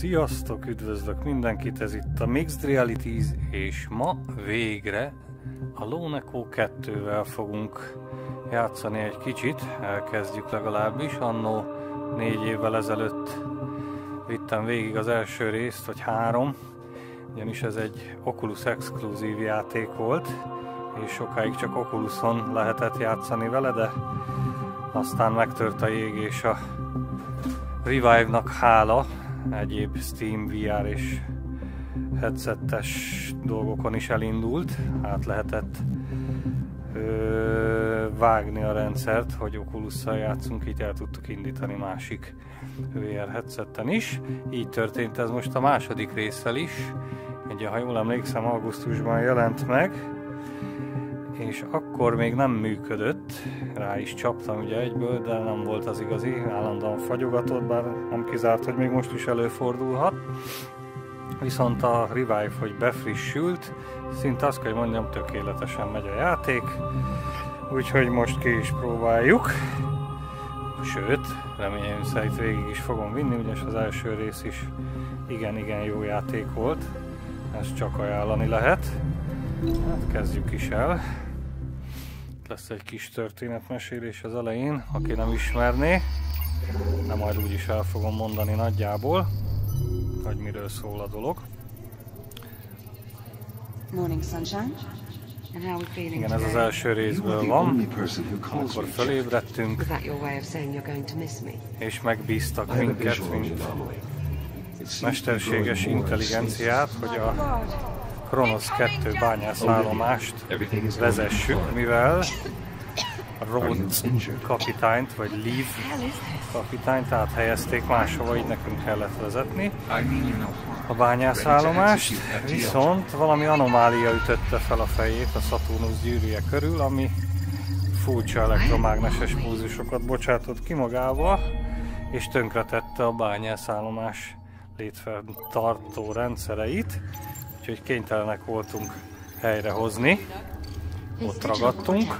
Sziasztok, üdvözlök mindenkit, ez itt a Mixed Realities, és ma végre a Lóneko 2-vel fogunk játszani egy kicsit, elkezdjük legalábbis. Annó 4 évvel ezelőtt vittem végig az első részt, vagy 3, ugyanis ez egy Oculus exkluzív játék volt, és sokáig csak Oculuson lehetett játszani vele, de aztán megtört a jég, és a Revive-nak hála egyéb Steam, VR és headsetes dolgokon is elindult. Át lehetett vágni a rendszert, hogy Oculusszal játszunk, így el tudtuk indítani másik VR headseten is. Így történt ez most a második résszel is. Ugye, ha jól emlékszem, augusztusban jelent meg, és akkor még nem működött, rá is csaptam ugye egyből, de nem volt az igazi, állandóan fagyogatott, bár nem kizárt, hogy még most is előfordulhat. Viszont a Revive, hogy befrissült, szinte azt kell, hogy mondjam, tökéletesen megy a játék, úgyhogy most ki is próbáljuk. Sőt, reményem szerint végig is fogom vinni, ugyanis az első rész is igen jó játék volt, ezt csak ajánlani lehet. Hát kezdjük is el. Lesz egy kis történetmesélés az elején, aki nem ismerné, de majd úgyis el fogom mondani nagyjából, hogy miről szól a dolog. Igen, ez az első részből van, amikor felébredtünk, és megbíztak minket, mint mesterséges intelligenciát, hogy a Kronosz 2 bányászállomást vezessük, mivel a Rhodes kapitányt, vagy Leave kapitányt áthelyezték máshova, így nekünk kellett vezetni a bányászállomást, viszont valami anomália ütötte fel a fejét a Szaturnusz gyűrűje körül, ami furcsa elektromágneses pulzusokat bocsátott ki magába, és tönkretette a bányászállomás létfenntartó rendszereit. Úgyhogy kénytelenek voltunk helyrehozni, ott ragadtunk.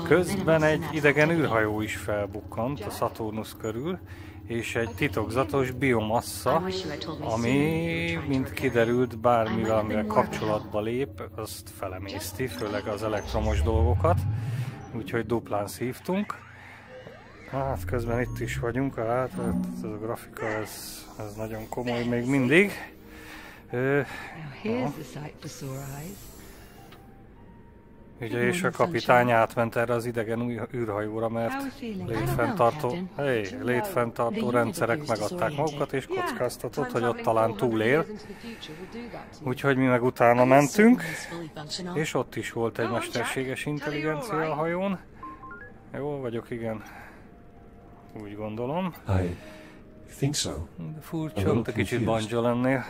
Közben egy idegen űrhajó is felbukkant a Szaturnusz körül, és egy titokzatos biomassa, ami, mint kiderült, bármivel, amivel kapcsolatba lép, azt felemészti, főleg az elektromos dolgokat, úgyhogy duplán szívtunk. Hát közben itt is vagyunk, hát ez a grafika, ez nagyon komoly még mindig. Ugye, és a kapitány átment erre az idegen űrhajóra, mert létfenntartó rendszerek megadták magukat, és kockáztatott, hogy ott talán túlél. Úgyhogy mi meg utána mentünk, és ott is volt egy mesterséges intelligencia a hajón. Jól vagyok, igen. Úgy gondolom. Furcsa, de kicsit banja lennél.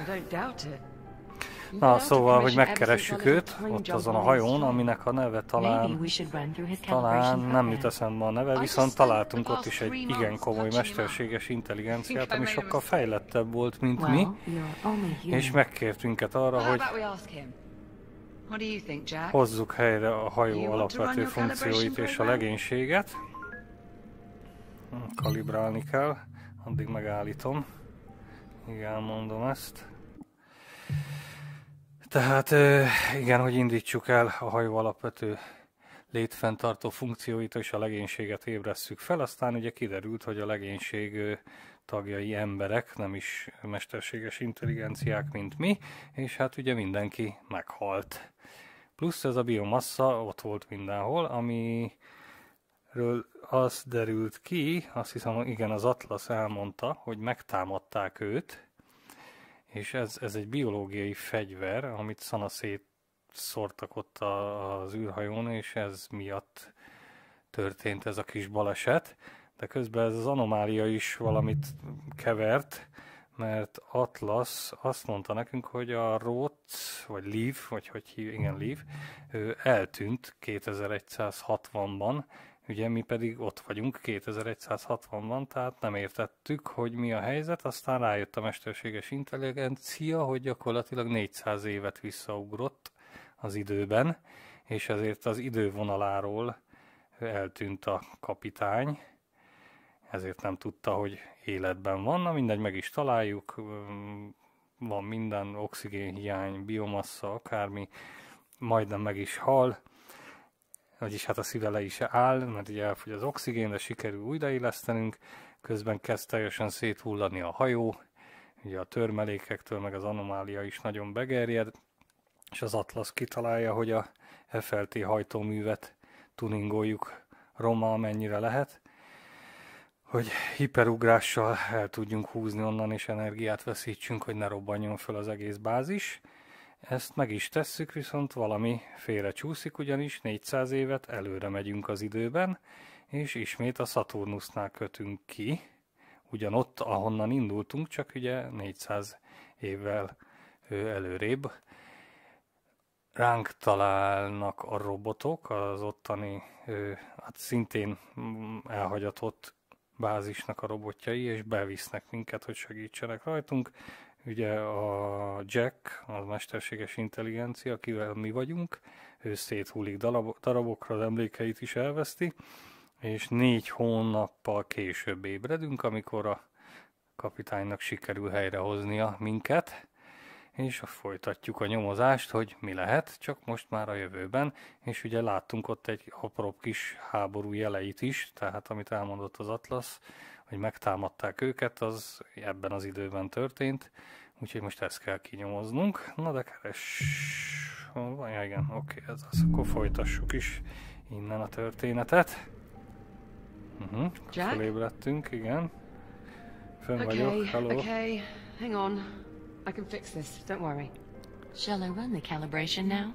Na, szóval, hogy megkeressük őt ott azon a hajón, aminek a neve talán nem jut eszembe a neve, viszont találtunk ott is egy igen komoly mesterséges intelligenciát, ami sokkal fejlettebb volt, mint mi, és megkért minket arra, hogy hozzuk helyre a hajó alapvető funkcióit és a legénységet. Kalibrálni kell, addig megállítom. Igen, mondom ezt. Tehát igen, hogy indítsuk el a hajó alapvető létfenntartó funkcióit, és a legénységet ébresszük fel. Aztán ugye kiderült, hogy a legénység tagjai emberek, nem is mesterséges intelligenciák, mint mi, és hát ugye mindenki meghalt. Plusz ez a biomassa ott volt mindenhol, amiről az derült ki, azt hiszem, igen, az Atlas elmondta, hogy megtámadták őt, és ez egy biológiai fegyver, amit szanaszét szórtak ott az űrhajón, és ez miatt történt ez a kis baleset. De közben ez az anomália is valamit kevert, mert Atlas azt mondta nekünk, hogy a Rhodes, vagy Leave, vagy hogy hívják, igen, Leave, eltűnt 2160-ban, ugye mi pedig ott vagyunk 2160-ban, tehát nem értettük, hogy mi a helyzet, aztán rájött a mesterséges intelligencia, hogy gyakorlatilag 400 évet visszaugrott az időben, és ezért az idővonaláról eltűnt a kapitány. ezért nem tudta, hogy életben van. Na mindegy, meg is találjuk, van minden, oxigénhiány, biomassa, akármi, majdnem meg is hal, vagyis hát a szíve le is áll, mert ugye elfogy az oxigén, de sikerül újraélesztenünk, közben kezd teljesen széthullani a hajó, ugye a törmelékektől, meg az anomália is nagyon begerjed, és az Atlasz kitalálja, hogy a FLT hajtóművet tuningoljuk roma, amennyire lehet, hogy hiperugrással el tudjunk húzni onnan, és energiát veszítsünk, hogy ne robbanjon föl az egész bázis. Ezt meg is tesszük, viszont valami félre csúszik, ugyanis 400 évet előre megyünk az időben, és ismét a Szaturnusznál kötünk ki, ugyanott, ahonnan indultunk, csak ugye 400 évvel előrébb. Ránk találnak a robotok, az ottani, hát szintén elhagyatott bázisnak a robotjai, és bevisznek minket, hogy segítsenek rajtunk. Ugye a Jack, a mesterséges intelligencia, akivel mi vagyunk, ő széthullik darabokra, az emlékeit is elveszti, és 4 hónappal később ébredünk, amikor a kapitánynak sikerül helyrehoznia minket, és folytatjuk a nyomozást, hogy mi lehet, csak most már a jövőben, és ugye láttunk ott egy apróbb kis háború jeleit is, tehát amit elmondott az Atlasz, hogy megtámadták őket, az ebben az időben történt, úgyhogy most ezt kell kinyomoznunk. Na de keres... Ja, igen, oké, ez az, akkor folytassuk is innen a történetet. Felébredtünk, igen. Fönn vagyok, hello. Okay, hang on. I can fix this, don't worry. Shall I run the calibration now?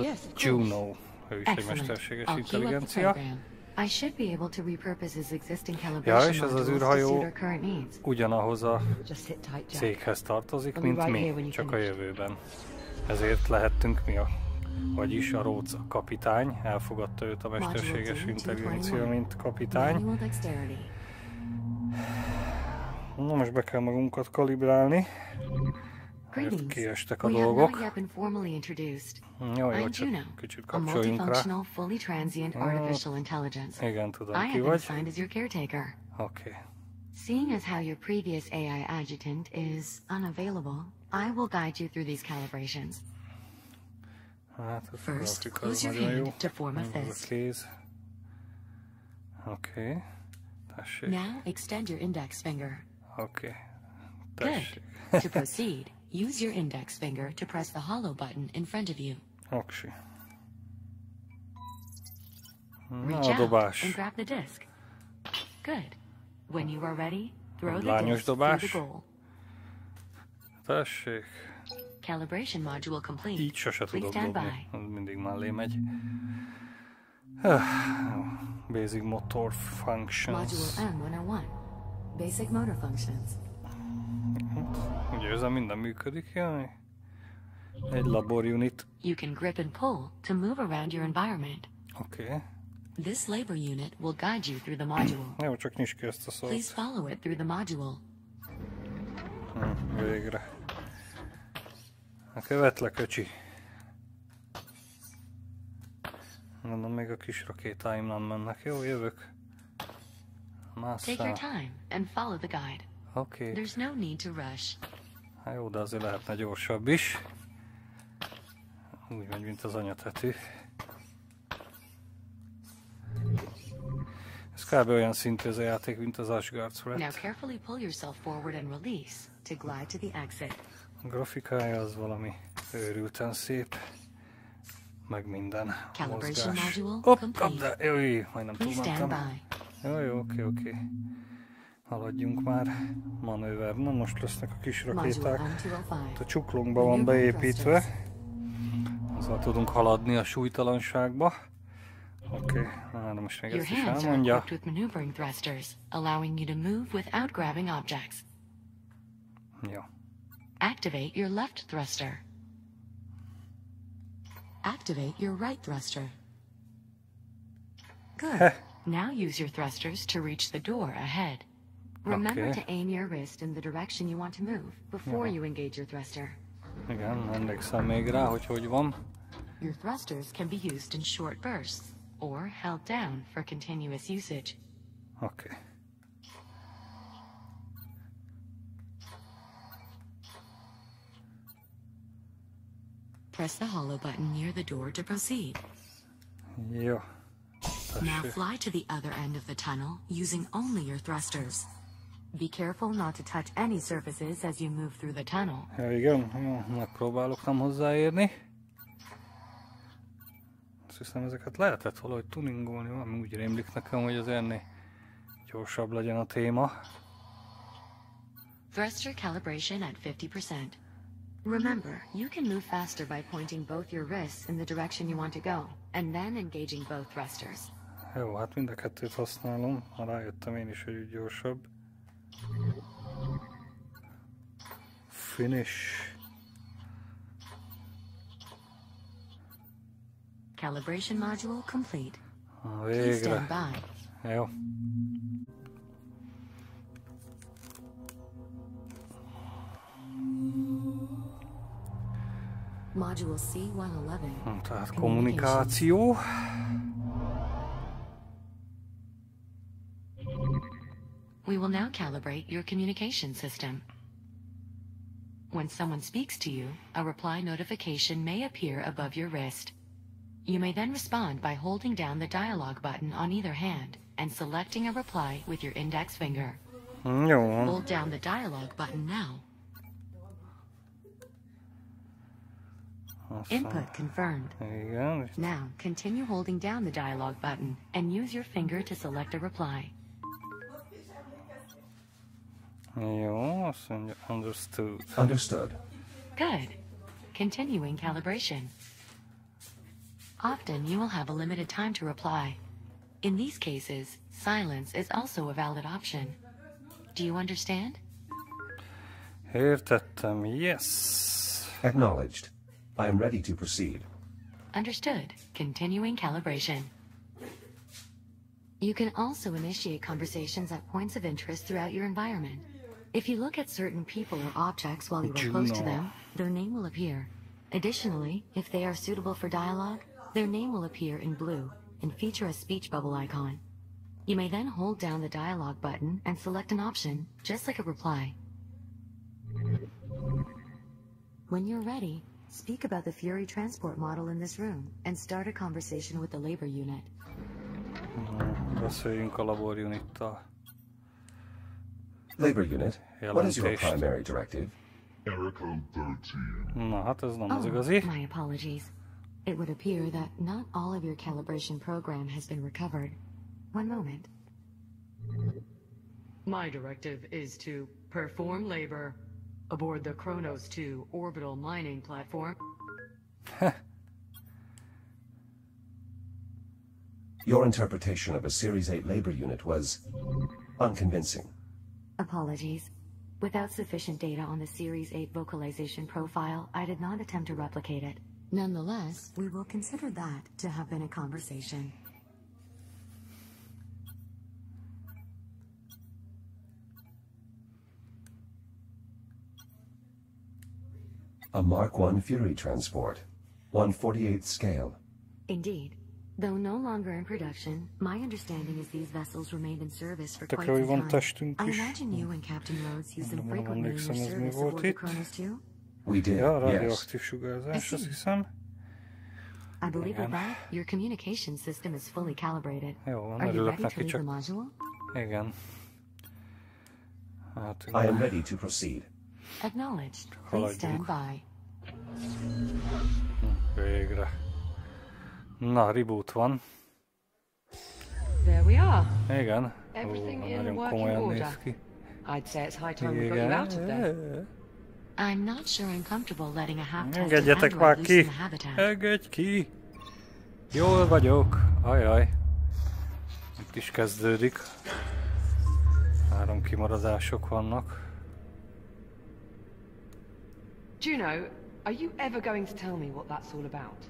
Yes, of course. Juno, ő is egy mesterséges intelligencia. I should be able to repurpose his existing Ja, calibration és ez az modules to űrhajó suit our current needs. ugyanahoz a Just sit tight, Jack. céghez tartozik, I'll be mint right here mi, when you csak a finish. jövőben. Ezért lehettünk mi vagyis a Rhodes kapitány, elfogadta őt a mesterséges intelligencia, mint kapitány. Manual dexterity. Na most be kell magunkat kalibrálni. Mert kiestek a dolgok. Jó, csak kicsit kapcsoljunk rá. Igen, tudom, ki vagy. Oké. Seeing as how your previous AI adjutant is unavailable, I will guide you through these calibrations. Hát, ez First, az close your nagyon jó. hand to form a Ez a fist. kéz. Oké. Tessék. Now extend your index finger. Oké. Good. Tessék. To proceed, use your index finger to press the hollow button in front of you. Oksi. Na, Reach a out dobás. and grab the disc. Good. When you are ready, throw the Lányos disc through dobás. the goal. Tessék. Calibration module complete. Így sose Please tudok stand dobni. by. Az mindig mellé megy. Basic motor functions. Module M101. Basic motor functions. Ugye ezen minden működik, jaj. Egy labor unit. You can grip and pull to move around your environment. Oké. This labor unit will guide you through the module. Jó, csak nyisd ki ezt a Please szót. follow it through the module. Végre. Követlek, öcsi. Mondom, még a kis rakétáim nem mennek. Jó, jövök. Take your time and follow the guide. Oké. There's no need to rush. Hát jó, de azért lehetne gyorsabb is. Úgy megy, mint az anyatetű. Ez kb. Olyan szintű ez a játék, mint az Asgard's Now Wrath. carefully pull yourself forward and release to glide to the exit. A grafikája az valami őrülten szép. Meg minden Calibration mozgás. module Hopp, complete. de jó, majdnem Please stand túlmentem. by. Jó, oké. Haladjunk már. Manőver. Na most lesznek a kis Module rakéták. M205. A csuklónkba van beépítve. Azzal tudunk haladni a súlytalanságba. Oké, de most még Your ezt is hands are elmondja. equipped with maneuvering thrusters, allowing you to move without grabbing objects. Jó. Activate your left thruster. Activate your right thruster. Good. Now use your thrusters to reach the door ahead. Remember Okay. to aim your wrist in the direction you want to move before you engage your thruster. Igen, emlékszem még rá, hogy van. Your thrusters can be used in short bursts or held down for continuous usage. Oké. Press the hollow button near the door to proceed. Jó. Now fly to the other end of the tunnel using only your thrusters. Be careful not to touch any surfaces as you move through the tunnel. Ja, igen, megpróbálok nem hozzáérni. Azt hiszem, ezeket lehetett valahogy tuningolni, valami úgy rémlik nekem, hogy az ennél gyorsabb legyen a téma. Thruster calibration at 50%. Remember, you can move faster by pointing both your wrists in the direction you want to go, and then engaging both thrusters. Jó, hát mind a kettőt használom, ha rájöttem én is, hogy úgy gyorsabb. Finish. Calibration module complete. Please Végre. stand by. Jó. Module C111. Tehát kommunikáció. We will now calibrate your communication system. When someone speaks to you, a reply notification may appear above your wrist. You may then respond by holding down the dialogue button on either hand and selecting a reply with your index finger. Jó. Hold down the dialogue button now. Input confirmed. Igen. Now, continue holding down the dialogue button and use your finger to select a reply. Jó, azt mondja, understood. Understood. Good. Continuing calibration. Often you will have a limited time to reply. In these cases, silence is also a valid option. Do you understand? Értettem, yes. Acknowledged. I am ready to proceed. Understood. Continuing calibration. You can also initiate conversations at points of interest throughout your environment. If you look at certain people or objects while you are close to them, their name will appear. Additionally, if they are suitable for dialogue, their name will appear in blue and feature a speech bubble icon. You may then hold down the dialogue button and select an option, just like a reply. When you're ready, speak about the Fury transport model in this room and start a conversation with the labor unit. Beszéljünk a labor unittal. Labor unit, what is your primary directive? Error code 13. Na, hát ez nem az igazi. My apologies. It would appear that not all of your calibration program has been recovered. One moment. My directive is to perform labor aboard the Kronos 2 orbital mining platform. Your interpretation of a Series 8 labor unit was unconvincing. Apologies. Without sufficient data on the Series 8 vocalization profile, I did not attempt to replicate it. Nonetheless, we will consider that to have been a conversation. A Mark I Fury transport, 1/48th scale. Indeed. Though no longer in production, my understanding is these vessels remained in service for quite Tök jó, some van time. testünk I is. imagine you and Captain Rhodes used them frequently in your emlékszem, ez mi service volt aboard the itt? Kronos 2? We did, Ja, yes. radioaktív sugárzás, azt hiszem. I believe with that, your communication system is fully calibrated. Jó van, Are you örülök ready to neki, leave the csak... module? Igen. Hát, I am ready to proceed. Acknowledged. Please stand by. Végre. Na, reboot van. There we are. Igen. Everything in nagyon working komolyan order. néz ki. I'd say it's high time we got you out of there. I'm not sure I'm comfortable letting a half-tested Engedjetek már android loose in ki! the habitat. Engedj ki! Jól vagyok. Ajaj. Itt is kezdődik. 3 kimaradások vannak. Juno, are you ever going to tell me what that's all about?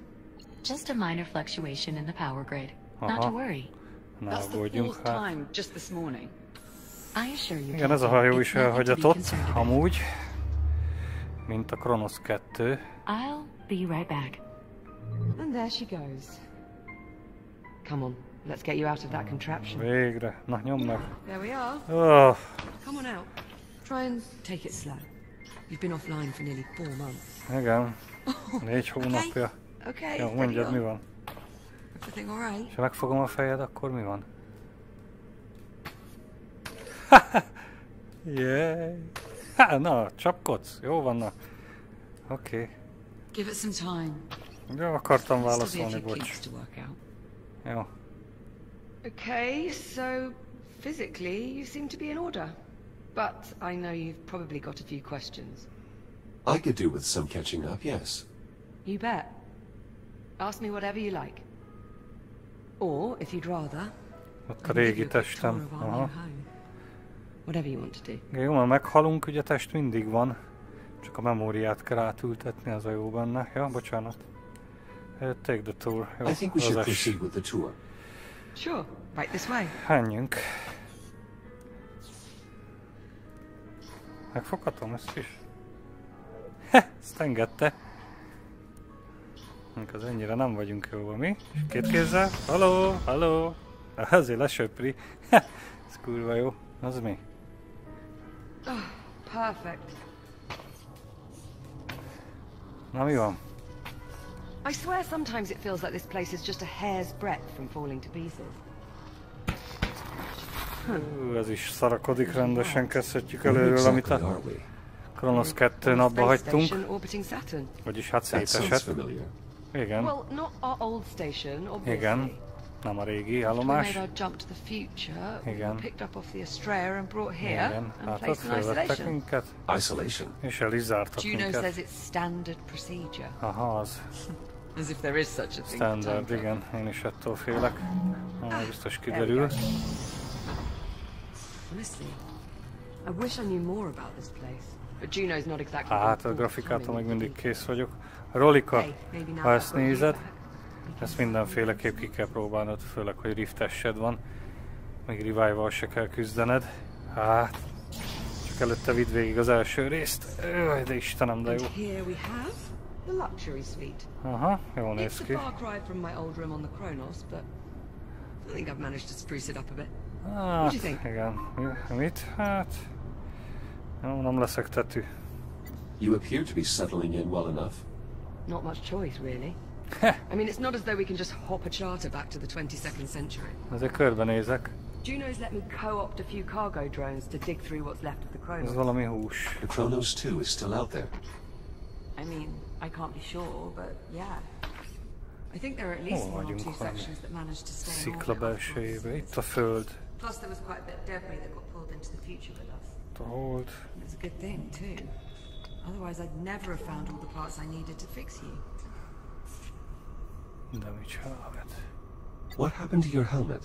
Just a minor fluctuation in the power grid. Not to Aha. worry. Ne That's the aggódjunk, 4th hát. time just this morning. I assure you, Igen, ez a Captain, hajó it's is nothing to be elhagyatott, concerned about. amúgy. Mint a Kronos 2. I'll be right back. And there she goes. Come on, let's get you out of that contraption. Végre. Na, nyomd meg. There we are. Oh, Come on out. Try and take it slow. You've been offline for nearly 4 months. igen. 4 hónapja. Okay. Jó, mondjad, mi van? Everything all right? Ha megfogom a fejed, akkor mi van? Yay! Na, csapkodsz. Jó van, na. Oké. Give it some time. Jó, akartam Still be a válaszolni, few bocs. kinks to work out. Jó. Okay, so physically you seem to be in order. But I know you've probably got a few questions. I could do with some catching up, yes. You bet. Ask me whatever you like. Or, if you'd rather, Ott a régi testem. tour of our new home. Whatever you want to do. Jó, ha meghalunk, ugye test mindig van. Csak a memóriát kell átültetni, az a jó benne. Ja, bocsánat. Take the tour. Jó, I think we should az proceed with the tour. Sure, right this way. Menjünk. Megfoghatom ezt is? Ezt engedte. Az ennyire nem vagyunk jóban, mi? Két kézzel? Halló, halló! Ezért lesöpri. Ez kurva jó. Az mi? Oh, perfect. Na mi van? I swear sometimes it feels like this place is just a hair's breadth from falling to pieces. Ez is szarakodik rendesen, kezdhetjük előről, amit Exactly a are we? Kronosz 2-n abba Space hagytunk. station orbiting Saturn. Vagyis hát That sounds szétesett. familiar. Igen, Well, not our old station, obviously. igen. Nem a régi We állomás. made our jump to the future. We Igen. were picked up off the Astraea and brought here Igen, and látod, placed in felvettek isolation. minket, Isolation. és el is zártak Juno minket. says it's standard procedure. Aha, az As if there is such a thing. as standard, time igen, én is ettől félek. Biztos there we kiderül. go. Honestly, I wish I knew more about this place. But Juno's not exactly. Hát, a grafikától még mindig kész vagyok. Rolika, ha ezt nézed, ezt mindenféleképp ki kell próbálnod, főleg, hogy riftessed van. Még revival se kell küzdened. Hát, csak előtte vidd végig az első részt. Öj, de Istenem, de And jó. here we have the luxury suite. Aha, jó néz It's a ki. far cry from my old room on the Kronos, but I think I've managed to spruce it up a bit. Hát, you think? igen. Mit? Hát, jó, nem leszek tetű. You appear to be settling in well enough. Not much choice, really. I mean, it's not as though we can just hop a charter back to the 22nd century. Azért körbenézek. Juno's let me co-opt a few cargo drones to dig through what's left of the Ez Kronos. valami hús. The Kronos 2 is still out there. I mean, I can't be sure, but yeah. I think there are at least Hol one or vagyunk two valami sections that managed to stay in szikla orbit belsejébe. Itt a föld. Plus there was quite a bit of debris that got pulled into the future with us. Itt a hold. It was a good thing, too. Otherwise I'd never have found all the parts I needed to fix you. De micsoda. What happened to your helmet?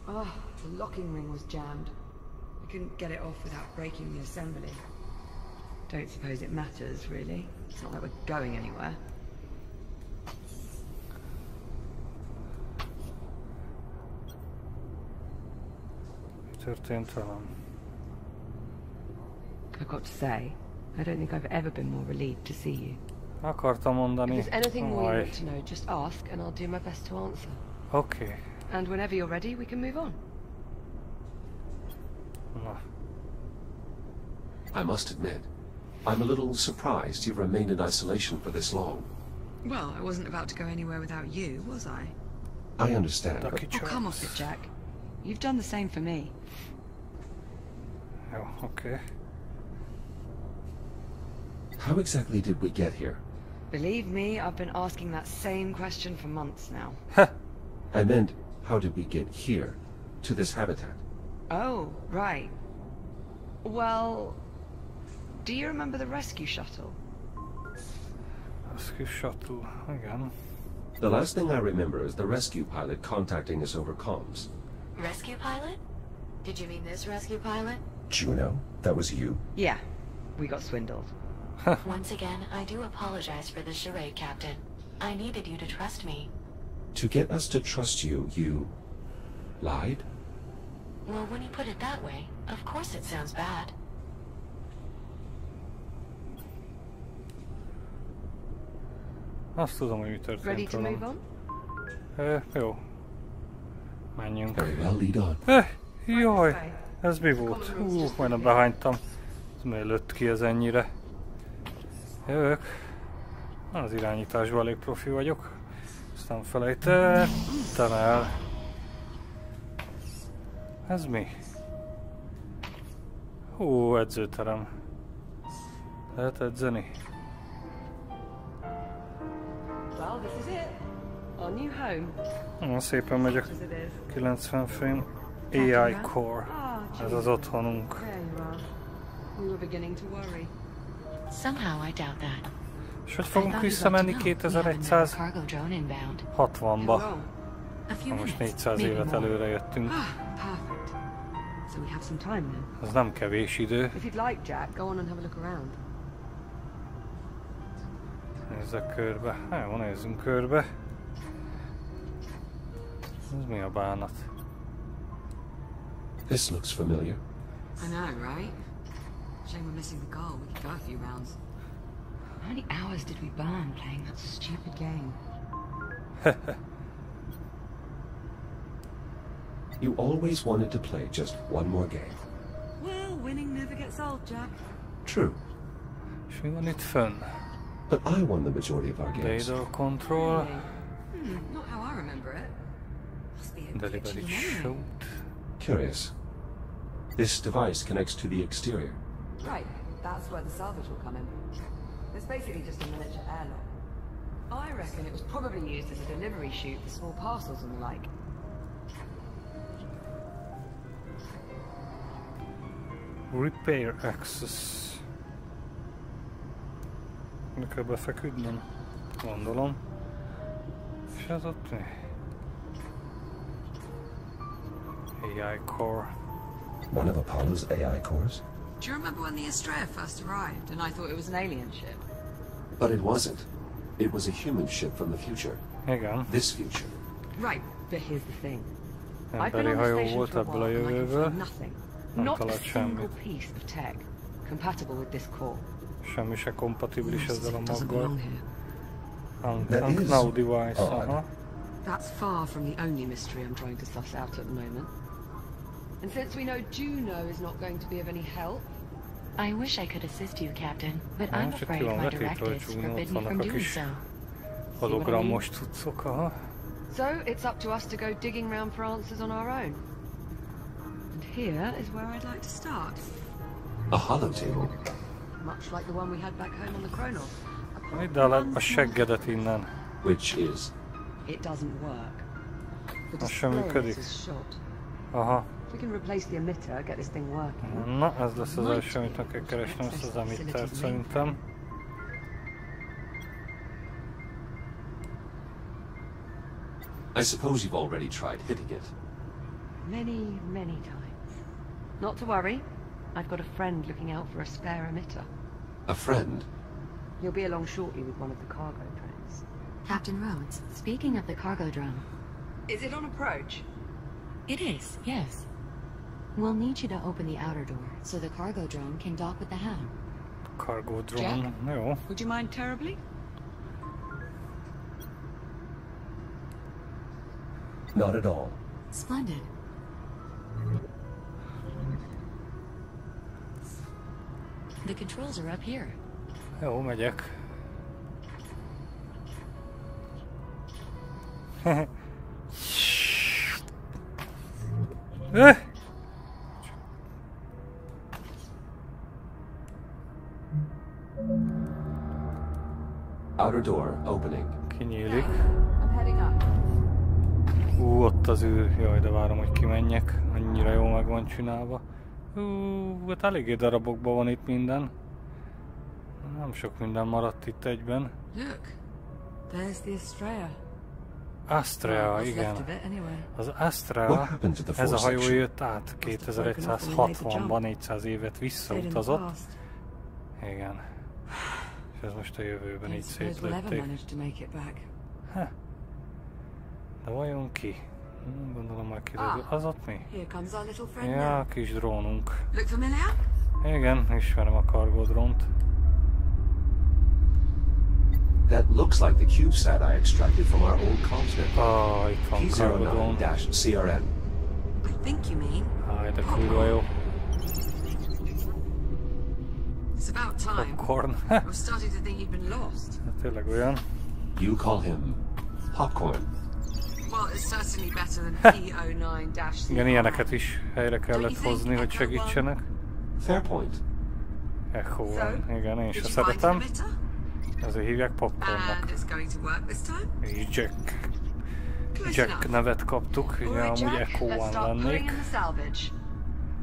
Oh, the locking ring was jammed. I couldn't get it off without breaking the assembly. Don't suppose it matters, really. It's not like we're going anywhere. Mi történt velem? I've got to say, I don't think I've ever been more relieved to see you. Akartam If mondani. there's anything more you Aj. want to know, just ask and I'll do my best to answer. Oké. And whenever you're ready, we can move on. Na. I must admit, I'm a little surprised you've remained in isolation for this long. Well, I wasn't about to go anywhere without you, was I? I understand, but Lucky Oh, come off Charms. it, Jack. You've done the same for me. Jó, oké. how exactly did we get here? Believe me, I've been asking that same question for months now. I meant, how did we get here, to this habitat? Oh, right. Well, do you remember the rescue shuttle? Rescue shuttle. Igen. The last thing I remember is the rescue pilot contacting us over comms. Rescue pilot? Did you mean this rescue pilot? Juno, that was you? Yeah, we got swindled. Once again, I do apologize for the charade, Captain. I needed you to trust me. To get us to trust you, you lied? Well, when you put it that way, of course it sounds bad. Azt tudom, hogy mi Ready történt to move velem. on? Jó. Menjünk. Very well, lead on. Jaj, ez mi volt? Majdnem behánytam. Ez miért lőtt ki ez ennyire? Jövök. Az irányításban elég profi vagyok. Ezt nem felejtettem el. Ez mi? Hú, edzőterem. Lehet edzeni? Well, this is it. Our new home. Nagyon szépen megy a 90 frame. AI Core. Ez az otthonunk. There you are. We were beginning to worry. Somehow I doubt that. És hogy fogunk visszamenni 2160-ba? Most 400 évet előre jöttünk. Perfect. So we have some time then. Ez nem kevés idő. If you'd like, Jack, go on and have a look around. Nézzek körbe. Jó, nézzünk körbe. Ez mi a bánat? This looks familiar. I know, right? Shame we're missing the goal. We could go a few rounds. How many hours did we burn playing that stupid game? You always wanted to play just one more game. Well, winning never gets old, Jack. True. És mi van itt fönn? But I won the majority of our games. Data control. Not how I remember it. Must be a Delivery glitch in the memory. shoot. Curious. This device connects to the exterior. Right, that's where the salvage will come in. It's basically just a miniature airlock. I reckon it was probably used as a delivery chute for small parcels and the like. Repair access. Ne kell befeküdnöm, gondolom. És ez ott mi? AI Core. One of Apollo's AI cores? Do you remember when the Estrella first arrived and I thought it was An alien ship. But it wasn't. It was a human ship from the future. Igen. This future. Right, but here's the thing. I've Emberi been on the hajó station volt for a ebből a while and I can jövőből. find nothing. Nem Not a talált single semmit. piece of tech compatible with this core. Semmi se kompatibilis ezzel a It doesn't maggal. belong here. That is No device, odd. aha. That's far from the only mystery I'm trying to suss out at the moment. And since we know Juno is not going to be of any help, I wish I could assist you, Captain, but Nem, I'm csak afraid ki van my vetítve, hogy directives Juno, ott forbid me vannak from a doing kis so. hologramos cuccok, aha. so it's up to us to go digging round for answers on our own. And here is where I'd like to start. A hollow table. Much like the one we had back home on the Kronos. Vidd el a seggedet innen. Which is? It doesn't work. The Az sem display működik. is shot. Aha. If we can replace the emitter, get this thing working. Na, ez lesz az első, amit meg kell keresnem, ezt az emittert szerintem. I suppose you've already tried hitting it. Many, many times. Not to worry. I've got a friend looking out for a spare emitter. A friend? He'll be along shortly with one of the cargo drones. Captain Rhodes, speaking of the cargo drone. Is it on approach? It is, yes. We'll need you to open the outer door so the cargo drone can dock with the helm. Cargo drone, jó. Would you mind terribly? Not at all. Splendid. The controls are up here. Jó, megyek. Outer door opening. Kinyílik. I'm heading up. Ott az űr. Jaj, de várom, hogy kimenjek. Annyira jó meg van csinálva. Hát eléggé darabokban van itt minden. Nem sok minden maradt itt egyben. Look, there's the Estrella. Astrea, igen. Az Astrea, ez a hajó jött át 2160-ban, 400 évet visszautazott. Igen. És ez most a jövőben így szétlőtték. De vajon ki? Gondolom már kiderül. Az ott mi? Ja, kis drónunk. Look familiar? Igen, ismerem a cargo drónt. That looks like the CubeSat I extracted from our old comms network. Itt van cargo drón. P09-CRN. I think you mean. De kurva jó. It's about time. Popcorn. I was starting to think you'd been lost. Tényleg olyan. You call him popcorn. Well, it's certainly better than P09-C. Igen, ilyeneket is helyre kellett hozni, hogy segítsenek. Fair point. Echo van. Igen, én se szeretem. Ezért hívják popcornnak. És Jack. Jack nevet kaptuk, ugye amúgy Echo One lennék.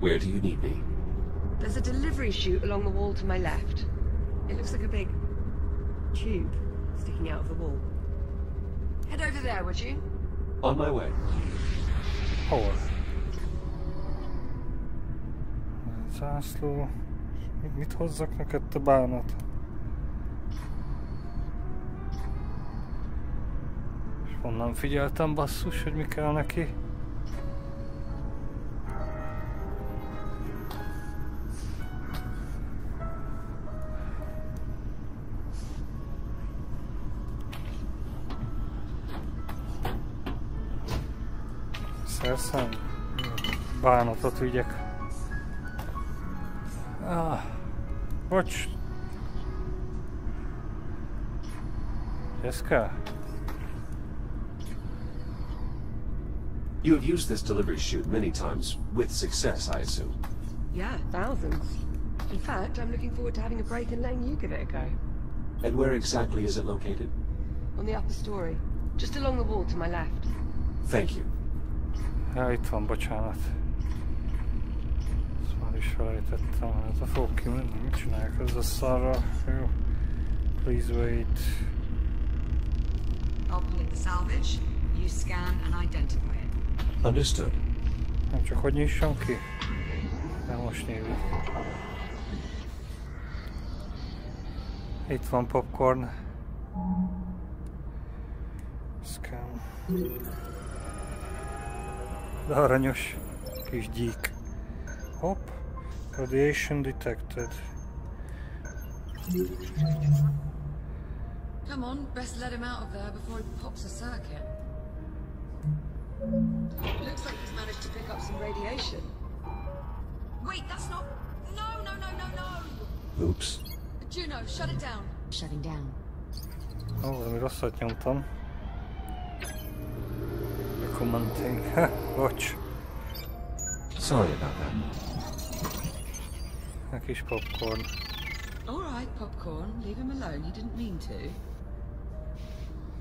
Where do you need me? There's a delivery chute along the wall to my left. It looks like a big tube sticking out of the wall. Head over there, would you? On my way. Hol? Zászló. Mit hozzak neked, te bánat? És honnan figyeltem, basszus, hogy mi kell neki? Szerszem? Bánatot vigyek. Bocs! Ez kell? You have used this delivery chute many times, with success, I assume. Yeah, thousands. In fact, I'm looking forward to having a break and letting you give it a go. And where exactly is it located? On the upper story, just along the wall to my left. Thank you. Ja, itt van, bocsánat. Ezt már is felejtettem, hát a fog kimenni, mit csinálják ez a szarra? Jó. Please wait. I'll pull in the salvage, you scan and identify it. Understood. Nem csak hogy nyissam ki? De most nyílik. Itt van popcorn. Scan. De aranyos kis gyík. Hopp. Radiation detected. Come on, best let him out of there before he pops a circuit. Looks like he's managed to pick up some radiation. Wait, that's not... No! Oops. Juno, shut it down. Shutting down. Ó, valami rosszat nyomtam. Commenting. Bocs. Sorry about that. A kis popcorn. Alright, popcorn. Leave him alone. He didn't mean to.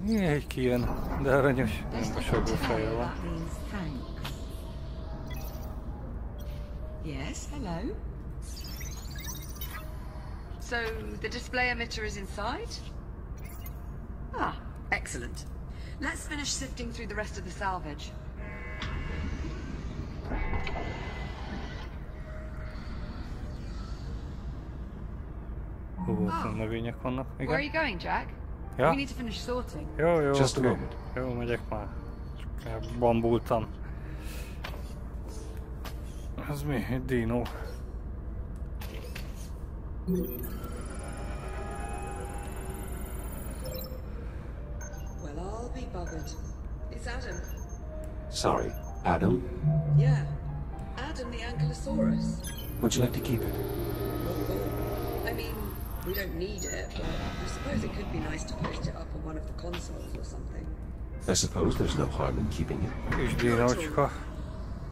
Jaj, kijön, de aranyos. Mosolyogó feje van. That means thanks. Yes, hello? So, the display emitter is inside? Ah, excellent. Let's finish sifting through the rest of the salvage. Növények vannak. Igen? Where are you going, Jack? Ja? We need to finish sorting. Jó, Just a oké. moment. Jó, megyek már. Csak bambultam. Ez mi? Egy dino. Well, I'll be buggered. It's Adam. Sorry, Adam? Yeah, Adam the Ankylosaurus. Would you like to keep it? I mean, we don't need it, but I suppose it could be nice to post it up on one of the consoles or something. I suppose there's no harm in keeping it. Kis dinócska.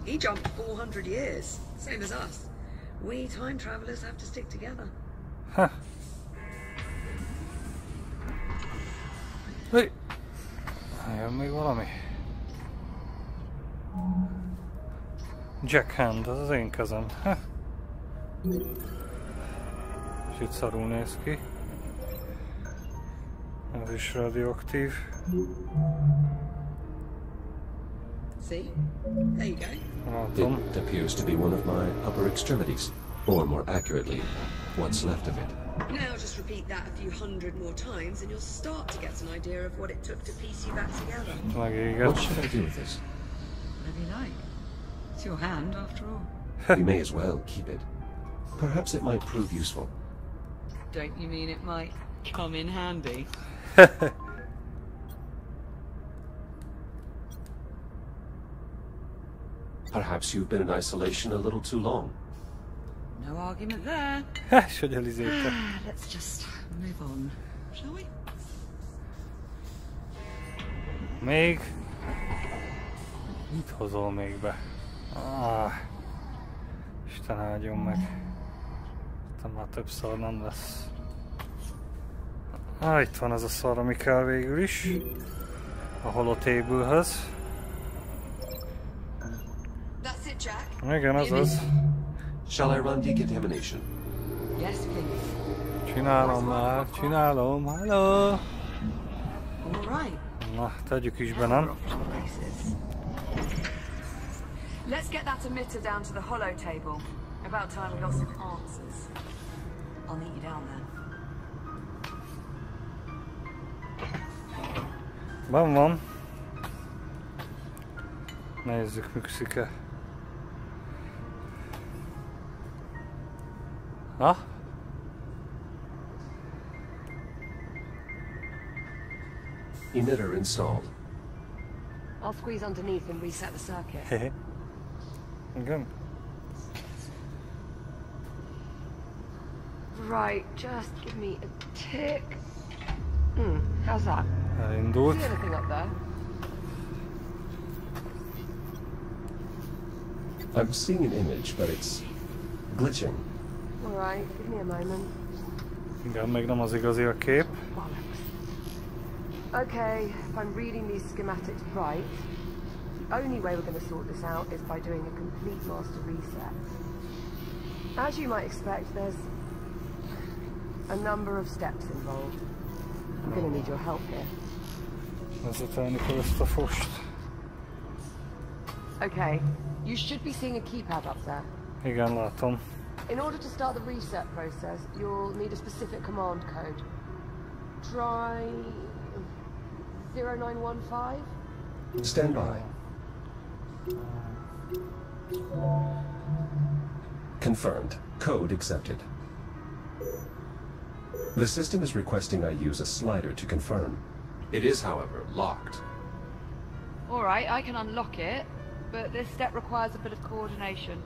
He jumped 400 years, same as us. We time travelers have to stick together. Ha. Hey. Jön még valami? Jack Hand, az az én kezem. Ha. És itt szarul néz ki. Ez is radioaktív. See? There you go. Látom. It appears to be one of my upper extremities. Or more accurately, what's left of it. Now just repeat that a few hundred more times and you'll start to get an idea of what it took to piece you back together. Megégett. What should I do with this? Whatever you like. It's your hand, after all. We may as well keep it. Perhaps it might prove useful. Don't you mean it might come in handy? Perhaps you've been in isolation a little too long. No argument there. És hogy elizélte. Let's just move on, shall we? Még? Mit hozol még be? Isten áldjon meg. Aztán már több szar nem lesz. Itt van ez a szar, ami kell végül is. A holotable-höz. Igen, az az. Shall I run decontamination? Yes, please. Csinálom már, csinálom. Hello! All right. Na, tegyük is be, nem? Let's get that emitter down to the holo table. About time we got some answers. I'll meet you down there. Van. Nézzük, működik-e. Ha? Emitter installed. I'll squeeze underneath and reset the circuit. Igen. Right, just give me a tick. How's that? Elindult. See anything up there? I'm seeing an image, but it's glitching. All right, give me a moment. Igen, még nem az igazi a kép. Okay, if I'm reading these schematics right, the only way we're going to sort this out is by doing a complete master reset. As you might expect, there's a number of steps involved. I'm going to need your help here. Vezetelni kell ezt a fost. Okay, you should be seeing a keypad up there. Igen, látom. In order to start the reset process, you'll need a specific command code. Try 0915? Stand by. Confirmed. Code accepted. The system is requesting I use a slider to confirm. It is, however, locked. Alright, I can unlock it, but this step requires a bit of coordination.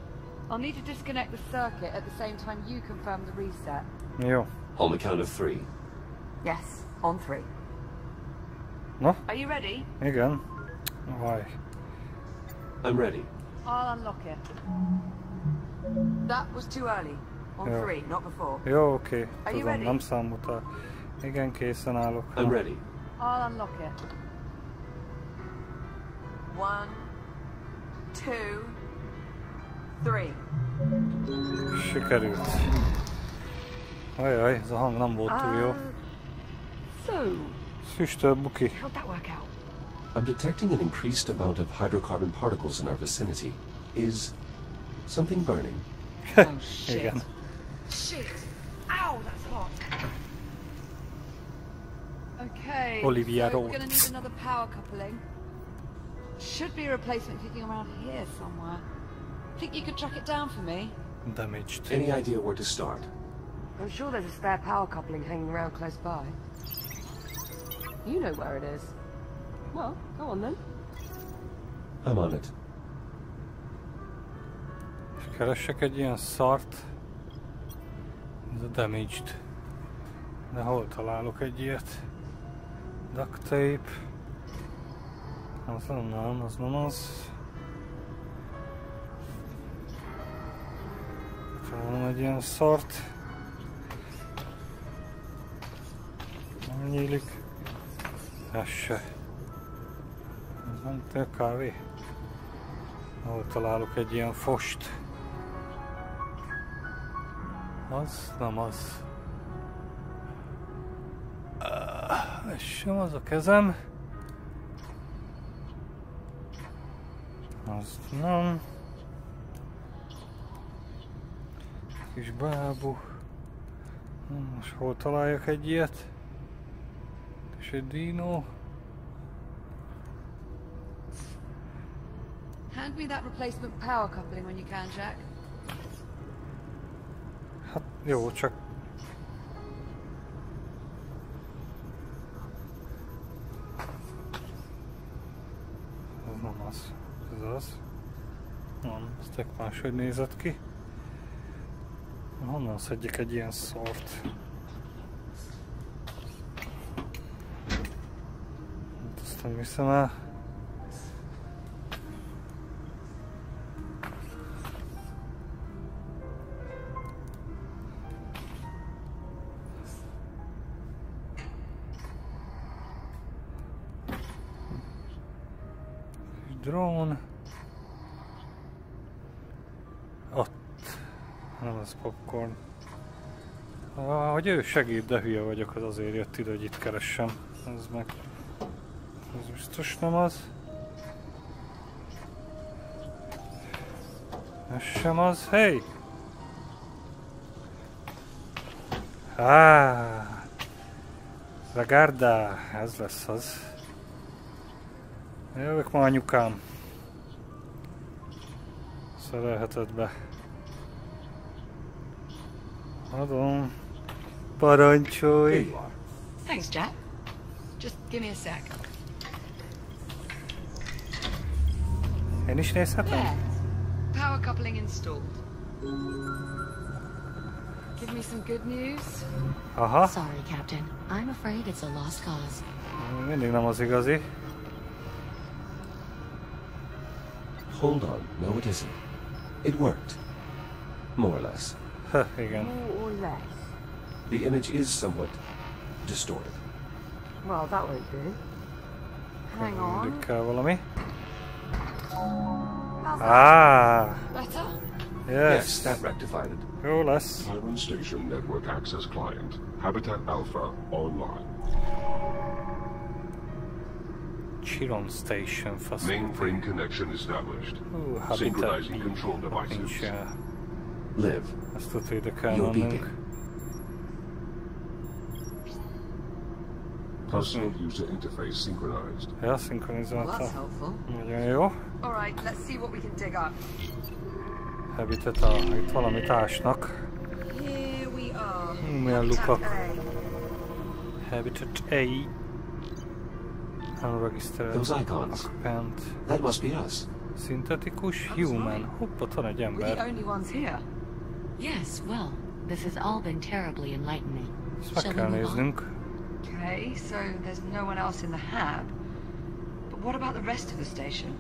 I'll need to disconnect the circuit at the same time you confirm the reset. Jó. On the count of 3. Yes, on 3. Na? Are you ready? Igen. Vaj. I'm ready. I'll unlock it. That was too early. On Yeah. 3, not before. Jó, oké. Are you Tudom, ready? nem számoltál. Igen, készen állok. I'm ready. I'll unlock it. 1, 2, 3. Sikerült. Ajaj, ez a hang nem volt túl jó. So, Füstöl, buki. how'd that work out? I'm detecting an increased amount of hydrocarbon particles in our vicinity. Is something burning? Oh shit. Igen. Shit. Ow, that's hot. Okay, Olivia so we're Road. gonna need another power coupling. Should be a replacement kicking around here somewhere. Think you could track it down for me? Damaged. Any idea where to start? I'm sure there's a spare power coupling hanging around close by. You know where it is. Well, go on then. I'm on it. Keressek egy ilyen szart. Ez a damaged. De hol találok egy ilyet? Duct tape. Az nem, az nem az. Találom egy ilyen szart. Nem nyílik. Ez se. Ez nem te kávé. Ahol találok egy ilyen fost. Az nem az. Ez sem az a kezem. Az nem. Kis bábú. Most hol találjak egy ilyet? És egy dino. Hand me that replacement power coupling when you can, Jack. Hát jó, csak... Ez nem az. Ez az. Nem, ez tök máshogy nézett ki. Honnan szedjek egy ilyen szort? Ezt nem hiszem el. Drón. Ott. Nem, ez popcorn. Hogy ő segít, de hülye vagyok, az azért jött ide, hogy itt keressem. Ez meg... Ez biztos nem az. Ez sem az. Hey! Ragarda! Ez lesz az. Jövök ma anyukám. Szerelheted be. Adom. Parancsolj! Thanks, Jack. Just give me a sec. Én is nézhetem? There. Power coupling installed. Give me some good news. Aha. Sorry, Captain. I'm afraid it's a lost cause. Mindig nem az igazi. Hold on, no it isn't. It worked. More or less. Igen. More or less. The image is somewhat distorted. Well, that won't do. Hang on. Mindig kell valami. How's that? Better? Yes, Yes. that rectified it. Jó lesz. Chiron Station Network Access Client. Habitat Alpha online. Chiron Station facility. Mainframe connection established. Synchronizing control devices. Nincs. Liv, Ezt tudod, ide kell you're beeping. mennünk. Personal user interface synchronized. Ja, Well, that's szinkronizálta. helpful. Nagyon jó. All right, let's see what we can dig up. Habitat itt valamit ásnak. Here we are. Milyen lukak. A. Habitat A. Unregistered. Those icons. Occupant. That must be us. Szintetikus human. Hopp, ott van egy We're the ember. only ones here. Yes, well, this has all been terribly enlightening. Ezt meg Shall kell we move on? néznünk. Okay, so there's no one else in the hab. But what about the rest of the station?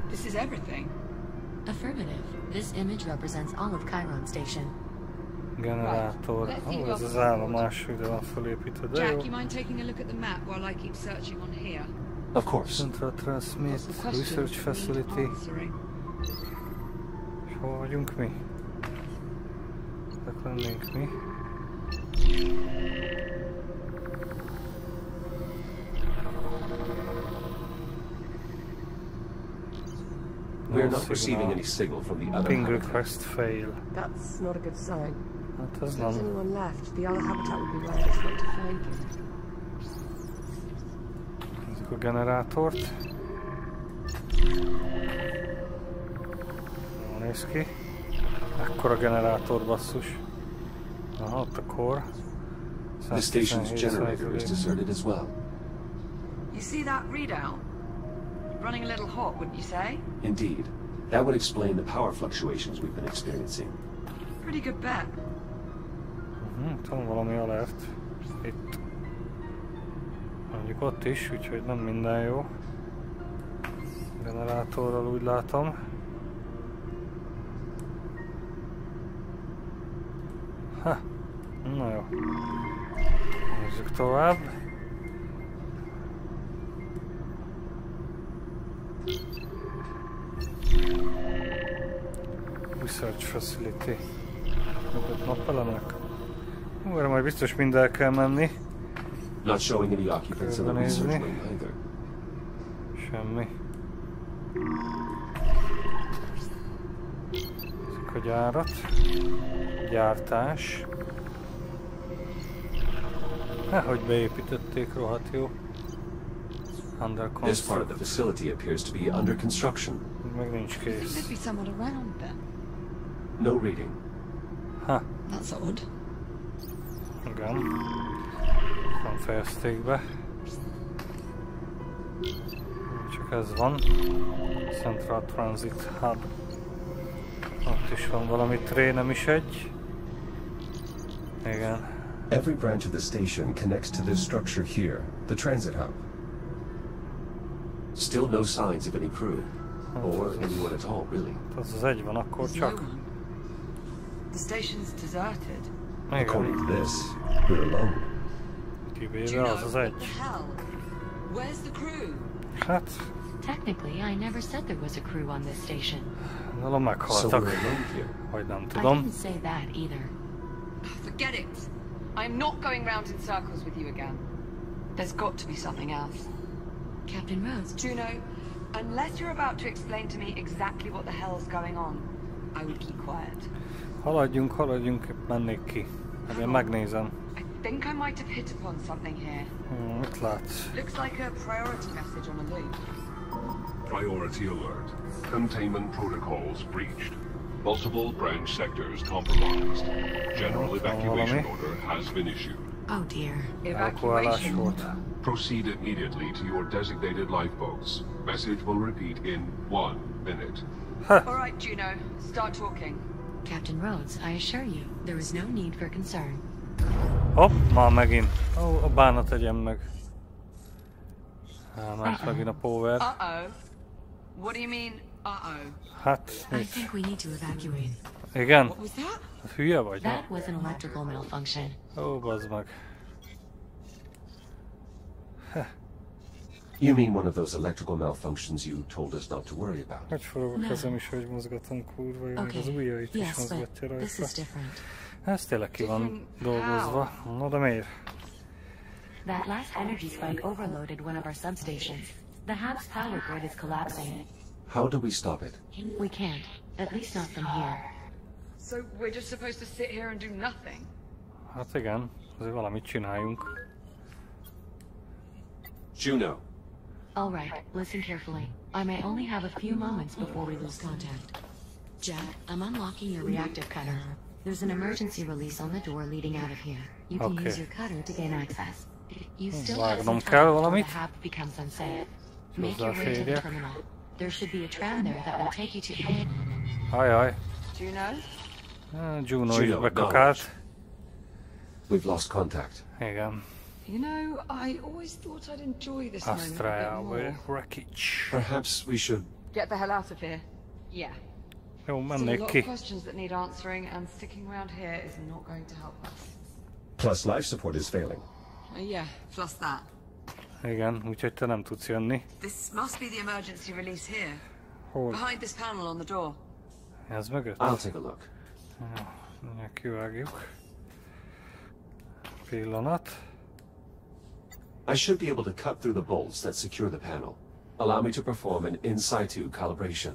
This is everything. Affirmative. This image represents all of Chiron Station. Generátor. Ó, ez az állomás, ide van felépítve, de jó. Jack, you mind taking a look at the map while I keep searching on here? Of course. Central Transmit, Some questions Research need Facility. answering. És hol vagyunk mi? Ezek lennénk mi? We're not receiving any signal from the other Ping habitat. request fail. That's not a good sign. Hát ez If there's nem. anyone left, the other habitat would be where it's not to find you. Nézzük a generátort. Jól néz ki. Ekkora generátor, basszus. Aha, ott a core. The station's 117 generator is deserted as well. You see that readout? Running a little hot, wouldn't you say? Indeed. That would explain the power fluctuations we've been experiencing. Pretty good bet. Itt van valami alert. Itt. Mondjuk ott is, úgyhogy nem minden jó. Generátorral úgy látom. Ha, na jó. Nézzük tovább. Research Facility. Ott nappelemek. Hú, erre majd biztos mind el kell menni. Not showing any occupants in the research wing either. Semmi. Nézzük a gyárat. Gyártás. Hogy beépítették, rohadt jó. Under This part of construct. the facility appears to be under construction. Meg nincs kész. There'd be someone around then. No reading. Ha, That's odd. igen. Nem fejezték be. Csak ez van. Central Transit Hub. Ott is van valami tré, nem is egy. Igen. Every branch of the station connects to this structure here, the transit hub. Still no signs of any crew. Or anyone at all, really. Az egy van akkor csak. The station's deserted. According to this, we're alone. Kivéve az egy. Where's the crew? Hát, Technically, I never said there was a crew on this station. gondolom meghaltak. Vagy nem I tudom. didn't say that either. Forget it. I'm not going round in circles with you again. There's got to be something else. Captain Rhodes, Juno, unless you're about to explain to me exactly what the hell's going on, I would keep quiet. Haladjunk, mennék ki. Én megnézem. I think I might have hit upon something here. Mit látsz? Looks like a priority message on a loop. Priority alert. Containment protocols breached. Multiple branch sectors compromised. General evacuation order has been issued. oh dear. Evakuálás volt. Proceed immediately to your designated lifeboats. Message will repeat in 1 minute. All right, Juno, start talking. Captain Rhodes, I assure you, there is no need for concern. Hopp, már megint. Ó, a bánat tegyen meg. Ment megint a power. Uh-oh. What do you mean, uh-oh? Hát, I mit? think we need to evacuate. Igen? What was that? Hülye vagy? That was an electrical malfunction. Ó, bazd meg. You mean one of those electrical malfunctions you told us not to worry about? Hogy forog a kezem is, hogy mozgatom, kurva, jó, még az ujjait is Yes, but mozgatja this is rajta. different. Ez tényleg ki van dolgozva. Na de miért? That last energy spike overloaded one of our substations. The hub's power grid is collapsing. How do we stop it? We can't, at least not from here. So we're just supposed to sit here and do nothing? Hát igen, azért valamit csináljunk. Juno. All right, listen carefully. I may only have a few moments before we lose contact. Jack, I'm unlocking your reactive cutter. There's an emergency release on the door leading out of here. You can use your cutter to gain access. You still have some time before the hub becomes unsafe. Make your way to the terminal. There should be a tram there that will take you to... Ajaj. Juno? Juno is bekakált. We've lost contact. Igen. You know, I always thought I'd enjoy this moment a bit Australia more. wreckage. Perhaps we should... Get the hell out of here. Yeah. Jó, Still a mennék lot ki. of questions that need answering, and sticking around here is not going to help us. Plus life support is failing. Yeah, plus that. Igen, úgyhogy te nem tudsz jönni. This must be the emergency release here. Hol? Behind this panel on the door. Ez mögött? I'll take a look. Mindjárt kivágjuk. Pillanat. I should be able to cut through the bolts that secure the panel. Allow me to perform an in-situ calibration.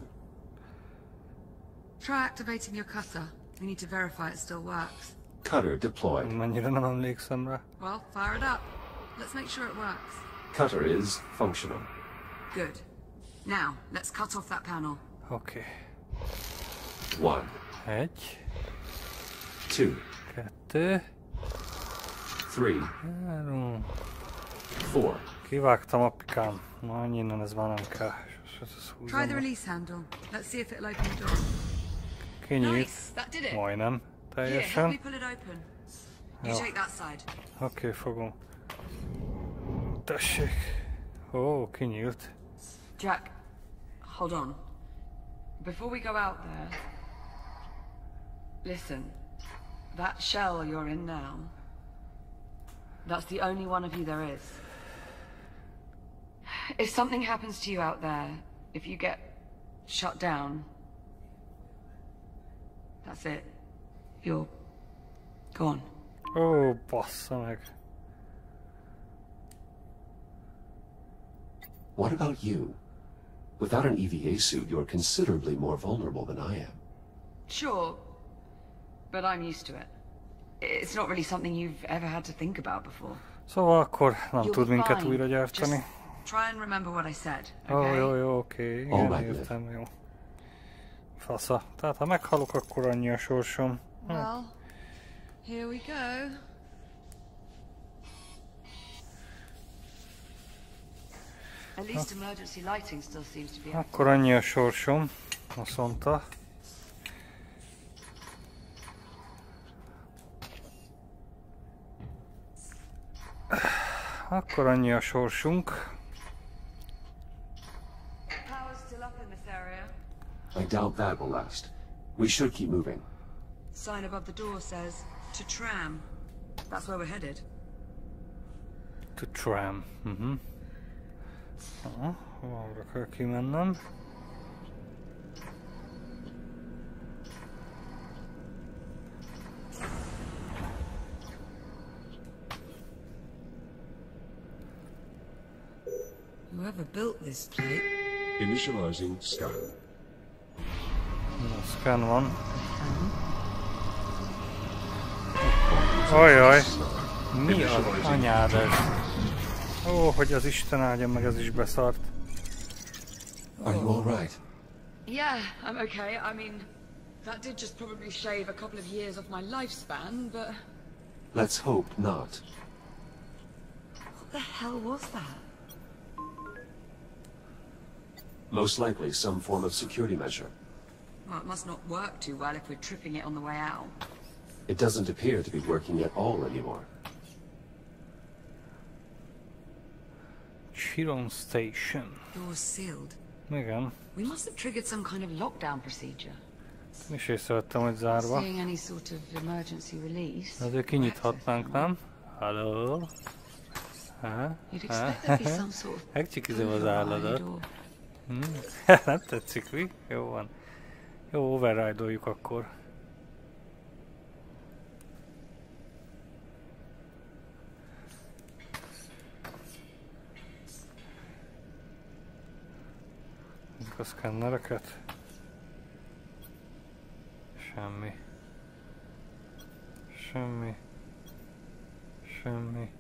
Try activating your cutter. We need to verify it still works. Cutter deployed. Mennyire nem emlékszem rá. Well, fire it up. Let's make sure it works. Cutter is functional. Good. Now, let's cut off that panel. Oké. 1, 1, 2, 2, 3, 3. 4. Kivágtam, apikám. Na, innen ez már nem kell. Try the release handle. Let's see if it'll open the door. Kinyílt. Nice, that did it. Majdnem. Here, help me Teljesen. pull it open. You Jó. take that side. Oké, fogom. Tessék. Ó, kinyílt. Jack, hold on. Before we go out there, listen, that shell you're in now, that's the only one of you there is. If something happens to you out there, if you get shut down, that's it. You're gone. Ó, bassza meg. What about you? Without an EVA suit, you're considerably more vulnerable than I am. Sure, but I'm used to it. It's not really something you've ever had to think about before. Szóval akkor nem You'll tud be minket fine. újra gyártani. Just try and remember what I said, Ó, okay? jó, oké. Igen, értem, jó. Fasza. Tehát ha meghalok, akkor annyi a sorsom. Well, here we go. At least emergency lighting still seems to be Akkor annyi a sorsom, azt mondta. akkor annyi a sorsunk. Power's still up in this area. I doubt that will last. We should keep moving. Sign above the door says, to tram. That's where we're headed. To tram. Arra kell kimennem. Whoever built this plate. Initializing scan. Na, scan van. Ajaj! Mi az anyád ez? Ó, hogy az Isten áldja meg, ez is beszart. Are you all right? Yeah, I'm okay. I mean, that did just probably shave a couple of years off my lifespan, but... Let's hope not. What the hell was that? Most likely some form of security measure. Well, it must not work too well if we're tripping it on the way out. It doesn't appear to be working at all anymore. Chiron Station. Door's sealed. Igen. We must have triggered some kind of lockdown procedure. Én is észrevettem, hogy zárva. Seeing any sort of emergency release. De azért kinyithatnánk, nem? Hello? You'd expect there'd be some sort of Megcsikizom az állatot. override Nem tetszik, mi? Jó van. Jó, override-oljuk akkor. Nézzük a szkennereket. Semmi. Semmi. Semmi.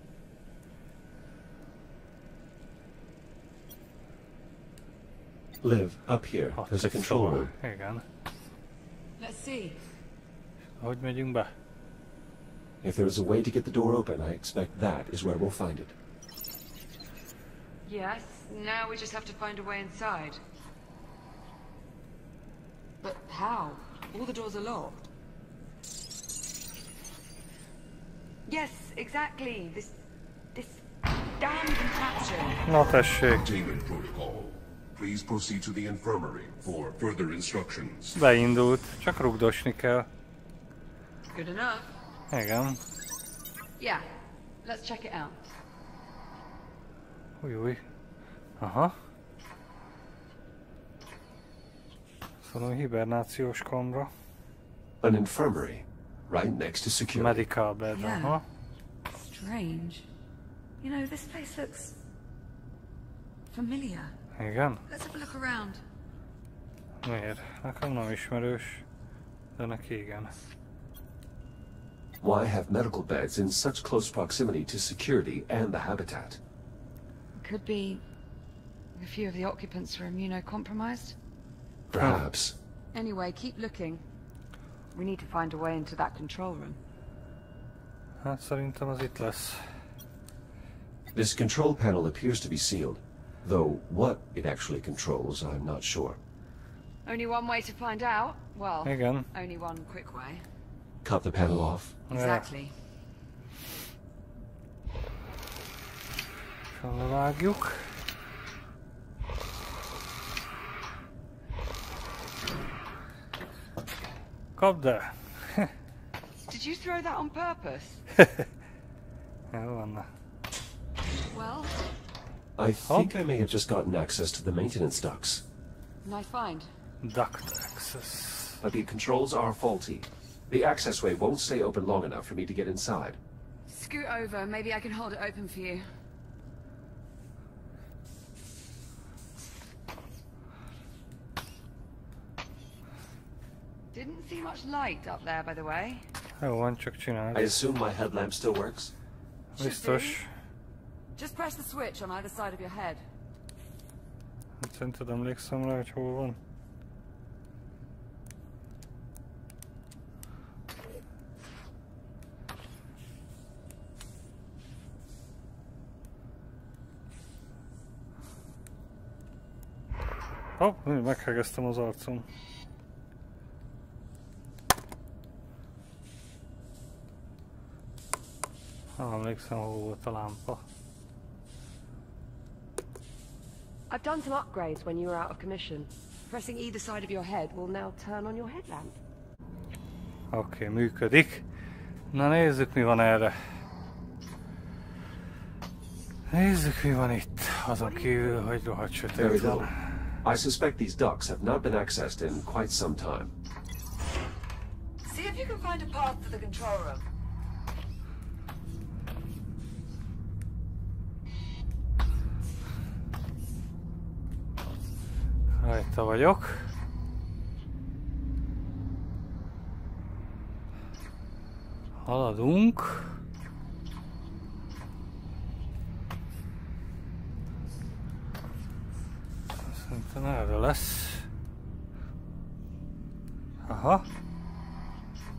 Liv, up here. There's a control room. Igen. Let's see. Hogy megyünk be? If there is a way to get the door open, I expect that is where we'll find it. Yes, now we just have to find a way inside. But how? All the doors are locked. Yes, exactly. This damn contraption. Na tessék. Containment protocol. Please proceed to the infirmary for further instructions. Beindult. Csak rugdosni kell. Good enough. Igen. Yeah, let's check it out. Új. Aha. Szóval hibernációs kamra. An infirmary, right next to security. Medical bed. Yeah. Aha. Strange. You know, this place looks familiar. Igen. Let's have a look around. Miért? Nekem nem ismerős, de neki igen. Why have medical beds in such close proximity to security and the habitat? Could be a few of the occupants were immunocompromised. Perhaps. Anyway, keep looking. We need to find a way into that control room. Hát szerintem az itt lesz. This control panel appears to be sealed, though what it actually controls, I'm not sure. Only one way to find out. Well, Igen. only one quick way. Cut the panel off. Exactly. Felvágjuk. Kapd el! Did you throw that on purpose? Jó van. Well, I think I may have just gotten access to the maintenance ducts. nice find. Duct access. But the controls are faulty. The access way won't stay open long enough for me to get inside. Scoot over, maybe I can hold it open for you. Didn't see much light up there, by the way. Jó van, csak csináld. I assume my headlamp still works? Biztos. Just press the switch on either side of your head. Szerinted emlékszem rá, hogy hol van? Hopp, meghegeztem az arcom. Nem emlékszem, hol volt a lámpa. I've done some upgrades when you were out of commission. Pressing either side of your head will now turn on your headlamp. Oké, működik. Na nézzük, mi van erre. Nézzük, mi van itt. Azon kívül, hogy rohadt sötét van. I suspect these ducts have not been accessed in quite some time. See if you can find a path to the control room. Rajta vagyok. Haladunk. Szerintem erre lesz. Aha.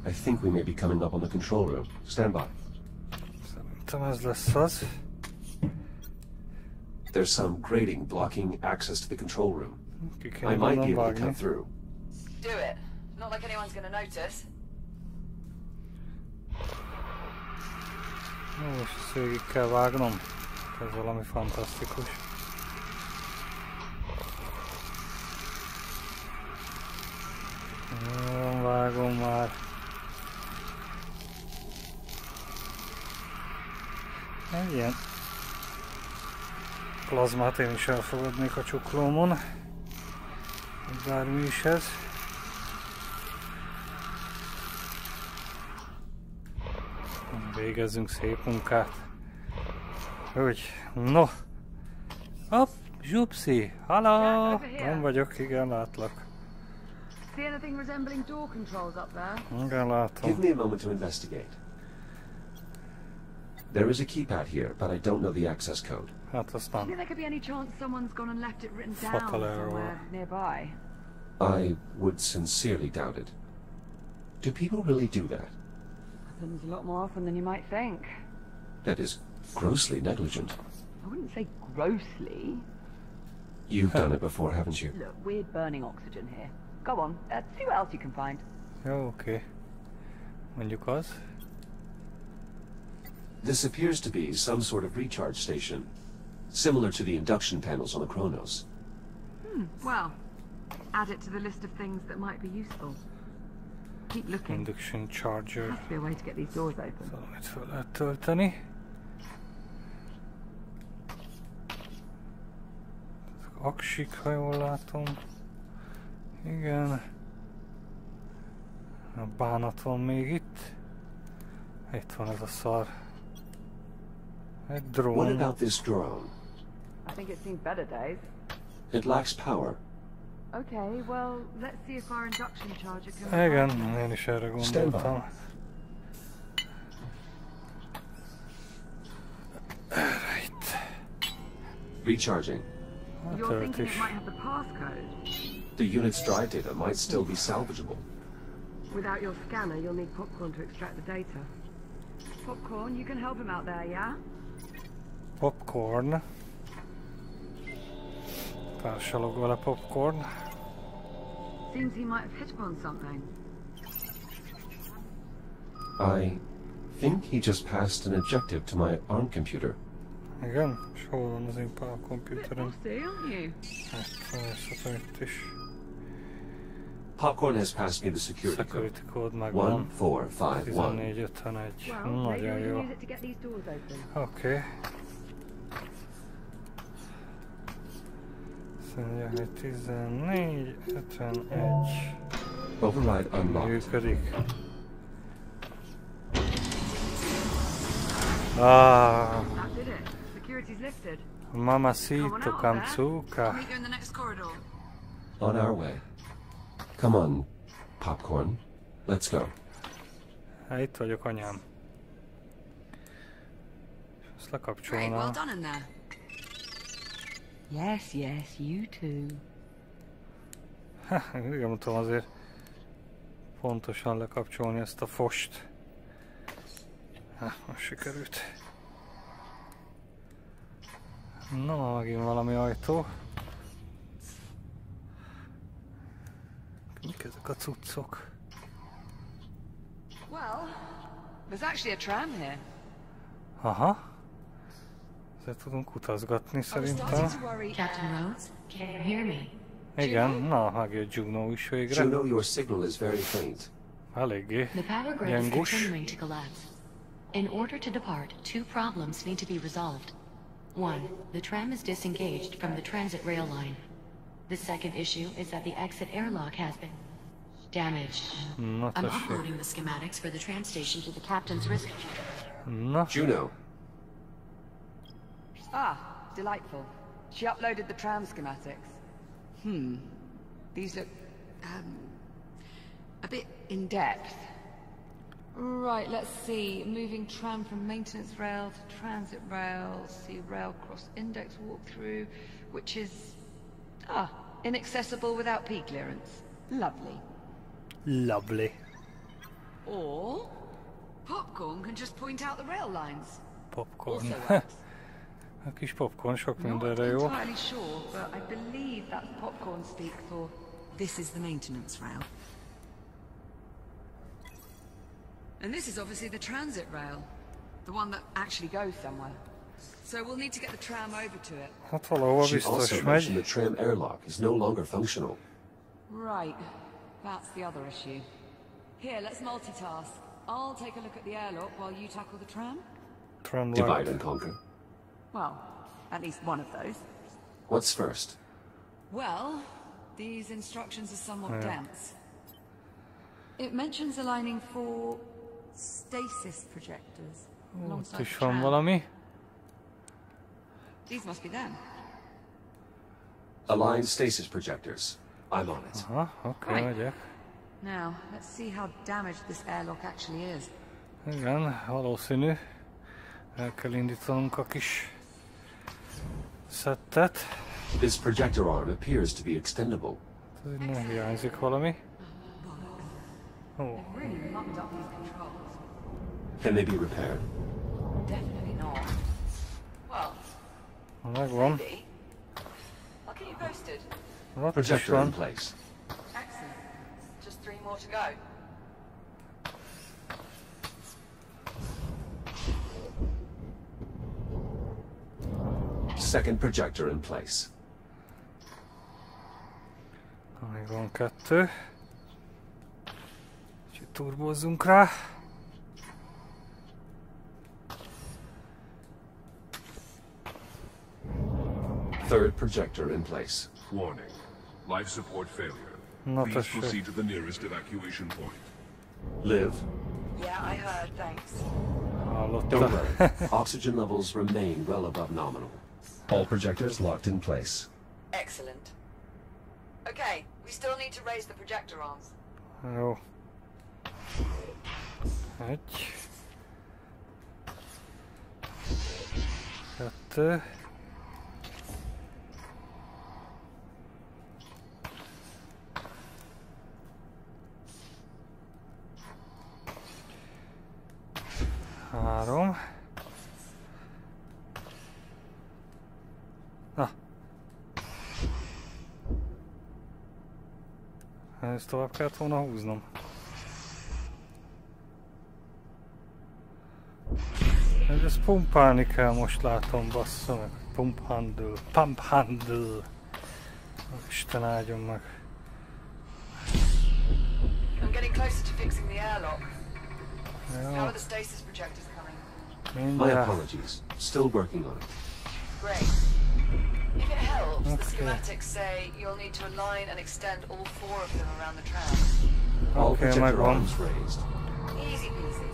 I think we may be coming up on the control room. Stand by. Szerintem ez lesz az. There's some grating blocking access to the control room. Ki I kéne might be onnan able to cut vágni. through. Do it. Not like anyone's gonna notice. Most ezt végig kell vágnom. Ez valami fantasztikus. Vágom már. Egy ilyen plazmát én is elfogadnék a csuklómon. Bármi is ez. Végezzünk szép munkát. Úgy, no. Hopp, zsupszi, haló! Nem vagyok, igen, látlak. See anything resembling door controls up there? Igen, látom. Give me a moment to investigate. There is a keypad here, but I don't know the access code. Hát azt Do you nem. think there could be any chance someone's gone and left it written down Fatal error. somewhere nearby? I would sincerely doubt it. Do people really do that? Happens a lot more often than you might think. That is grossly negligent. I wouldn't say grossly. You've done it before, haven't you? Look, we're burning oxygen here. Go on, see what else you can find. Jó, oké. Mondjuk az. This appears to be some sort of recharge station, similar to the induction panels on the Kronos. Well, add it to the list of things that might be useful. Keep looking. Induction charger. Has to be a way to get these doors open. Valamit fel lehet tölteni. Aksik, ha jól látom. Igen. A bánat van még itt. Itt van ez a szar. Egy What drón. about this drone? I think it's seen better days. It lacks power. Okay, well, let's see if our induction charger can... Igen, én is erre gondoltam. Right. Recharging. You're thinking it Töltés. might have the passcode? The unit's drive data might still be salvageable. Without your scanner, you'll need popcorn to extract the data. Popcorn, you can help him out there, yeah? Popcorn. Társalog vele popcorn. Seems he might have hit upon something. I think he just passed an objective to my ARM computer. Igen? És hol van az én pár Bit kompjúterem? bossy, aren't you? Nézhetem itt is. Popcorn has passed me the security code. Security code megvan. 1451. 1451. Well, maybe Nagyon we jó. can use it to get these doors open. Oké. Azt mondja, hogy 1451. Override unlocked. Működik. Ah, That did it. Security's lifted. mamacito I'll Kamtsuka. meet you in the next corridor. On our way. Come on, Popcorn. Let's go. Hát itt vagyok, anyám. Ezt Great, well lekapcsolnám. done in there. Yes, yes, you too. Igen, nem tudom azért pontosan lekapcsolni ezt a fost. Most sikerült. Na, megint valami ajtó. Mik ezek a cuccok? Well, there's actually a tram here. Aha. Ezzel tudunk utazgatni I was szerintem. starting to worry. Captain Rhodes, can you hear me? Igen, na, megjött Juno is végre. Juno, your signal is very faint. Eléggé The power grid is gyengos. continuing to collapse. In order to depart, two problems need to be resolved. One, the tram is disengaged from the transit rail line. The second issue is that the exit airlock has been damaged. Na I'm tessék. uploading the schematics for the tram station to the captain's risk. Na, Juno, Ah, delightful. She uploaded the tram schematics. These look, a bit in-depth. Right, let's see. Moving tram from maintenance rail to transit rail. See rail cross index walkthrough, which is, inaccessible without P clearance. Lovely. lovely. Or popcorn can just point out the rail lines. Popcorn. Also works. A kis popcorn sok Not mindenre jó. entirely sure, but I believe that's popcorn speak for this is the maintenance rail. And this is obviously the transit rail. The one that actually goes somewhere. So we'll need to get the tram over to it. Hát valahova she biztos also mentioned megy. the tram airlock is no longer functional. Right, that's the other issue. Here, let's multitask. I'll take a look at the airlock while you tackle the tram. Tram Divide lock. and conquer. Well, at least one of those. What's first? Well, these instructions are somewhat Yeah. dense. It mentions aligning 4 stasis projectors Ott alongside the is van tram. valami. These must be them. Align stasis projectors. I'm on it. Aha, oké, Right. megyek. Now, let's see how damaged this airlock actually is. Igen, valószínű. El kell indítanunk a kis szettet. This projector arm appears to be extendable. Ez így nem hiányzik valami. Ó, Really mucked up these controls. Can they be repaired? Definitely not. Well, megvan. maybe. I'll keep you posted. Ott is Projector in van. place. Excellent. Just 3 more to go. Second projector in place. Még van 2. Úgyhogy turbózzunk rá. Third projector in place. Warning. Life support failure. Na Please tessék. proceed to the nearest evacuation point. Live. Yeah, I heard, thanks. Don't Hallotta. worry. Oxygen levels remain well above nominal. All projectors locked in place. Excellent. Okay, we still need to raise the projector arms. Jó. 1. 2. Három. Na. Ezt tovább kellett volna húznom. Ezt pumpálni kell, most látom, bassza meg. Pump handle. Pump handle. Isten áldjon meg. I'm getting closer to fixing the airlock. How Jó, are the stasis projectors coming? My mindjárt. apologies. Still working on it. Great. If it helps, the Okay. schematics say you'll need to align and extend all 4 of them around the tram. All Okay, projector megvan. arms raised. Easy peasy.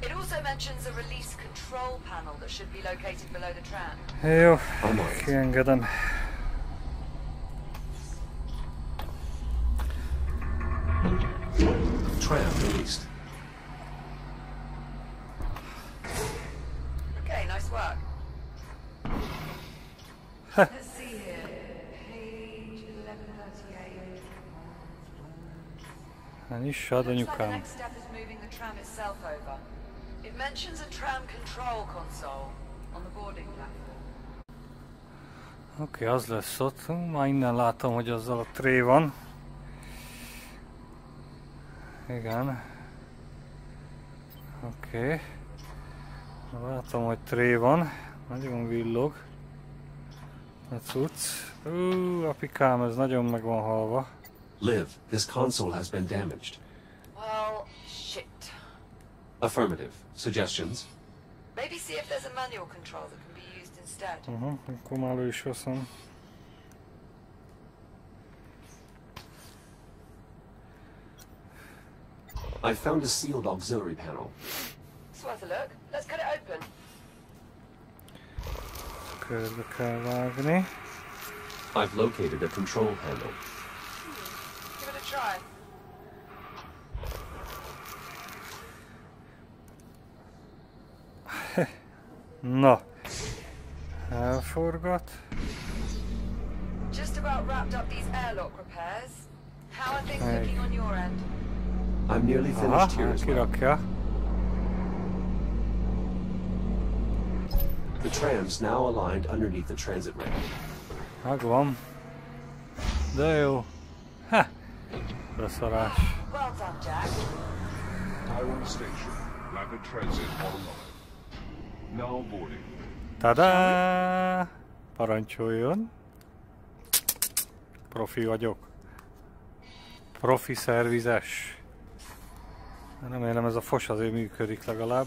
It also mentions a release control panel that should be located below the tram. Jó, I'm on it. kiengedem. Tram released. Okay, nice work. Let's see here. Page 1138. Hát is ad Looks like the anyukám. next step is moving the tram itself over. It mentions a tram control console on the boarding platform. Oké, az lesz ott. Már innen látom, hogy azzal a tré van. Igen. Oké. Látom, hogy tré van. Nagyon villog. A cucc. Apikám, ez nagyon meg van halva. Liv, this console has been damaged. Well, shit. Affirmative. Suggestions? Maybe see if there's a manual control that can be used instead. Akkor már elő is veszem. I found a sealed auxiliary panel. It's worth a look. Let's cut it open. Körbe kell vágni. I've located a control panel. Give it a try. Na. Elforgat. Just about wrapped up these airlock repairs. How are things looking on your end? I'm nearly finished here as well. Kirakja. The tram's now aligned underneath the transit rail. Megvan. De jó. Ha! Beszarás. Well done, Jack. Tyrone Station. Rapid transit online. Now boarding. Tada! Parancsoljon. Profi vagyok. Profi szervizes. Remélem ez a fos azért működik legalább.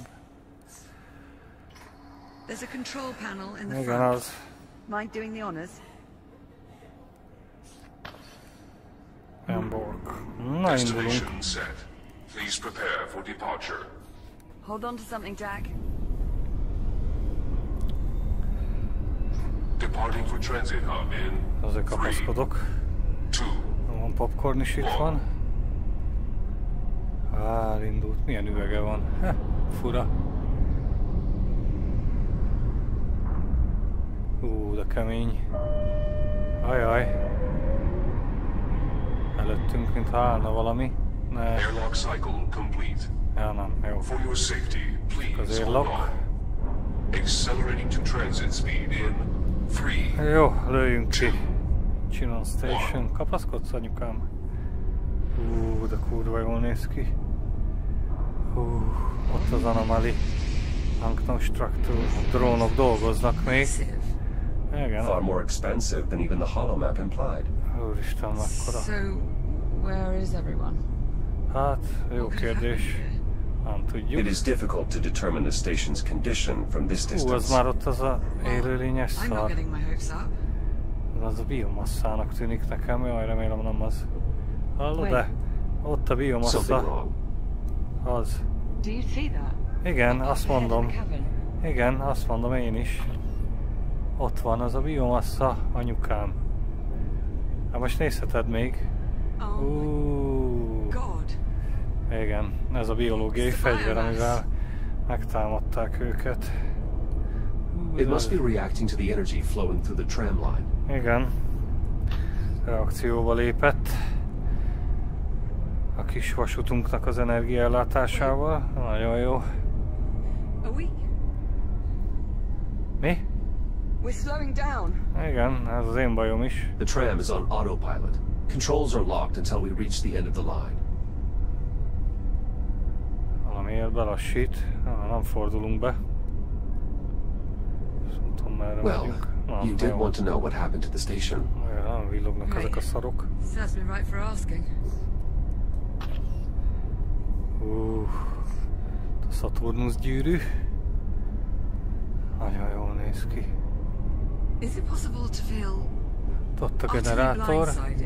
There's a control panel in the Igen, front. az. Mind doing the honors? Emborg. Na, indulunk. Destination set. Please prepare for departure. Hold on to something, Jack. Departing for transit hub in Azért 3, kapaszkodok. 2, Van popcorn is itt van. Elindult. Milyen üvege van? Fura. De kemény. Ajaj. Előttünk, mintha állna valami. Ne. airlock cycle complete. Ja, nem, jó. For your safety, please Azért hold lock. on. Accelerating to transit speed in 3. Jó, lőjünk ki. Chinon Station. Kapaszkodsz, anyukám? De kurva jól néz ki. Ott az anomaly. Angknostraktor drónok dolgoznak még. Igen. Far more expensive than even the hollow map implied. Úristen, mekkora. So, where is everyone? Hát, jó kérdés. Nem tudjuk. It is difficult to determine the station's condition from this Az distance. már ott az a élőlényes I'm not szar. getting my hopes up. Az a biomasszának tűnik nekem, jaj, remélem nem az. Hallod, de ott a biomassa. Something wrong. Az. Do you see that? Igen, azt mondom. Cabin. Igen, azt mondom én is. Ott van az a biomassa, anyukám. Hát most nézheted még. God. Igen, ez a biológiai fegyver, amivel megtámadták őket. It must be reacting to the energy flowing through the tram line. Igen. Reakcióba lépett. A kis vasútunknak az energiaellátásával. Nagyon jó. Are we? Mi? We're slowing down. Igen, ez az én bajom is. The tram is on autopilot. Controls are locked until we reach the end of the line. Valamiért belassít. Nem fordulunk be. Nem tudom, merre Well, megyünk. you did want to know what happened to the station. Nem villognak ezek a szarok. Serves me right for asking. A Szaturnusz gyűrű. Nagyon jól néz ki. Is it possible to feel Ott a utterly generátor. blindsided?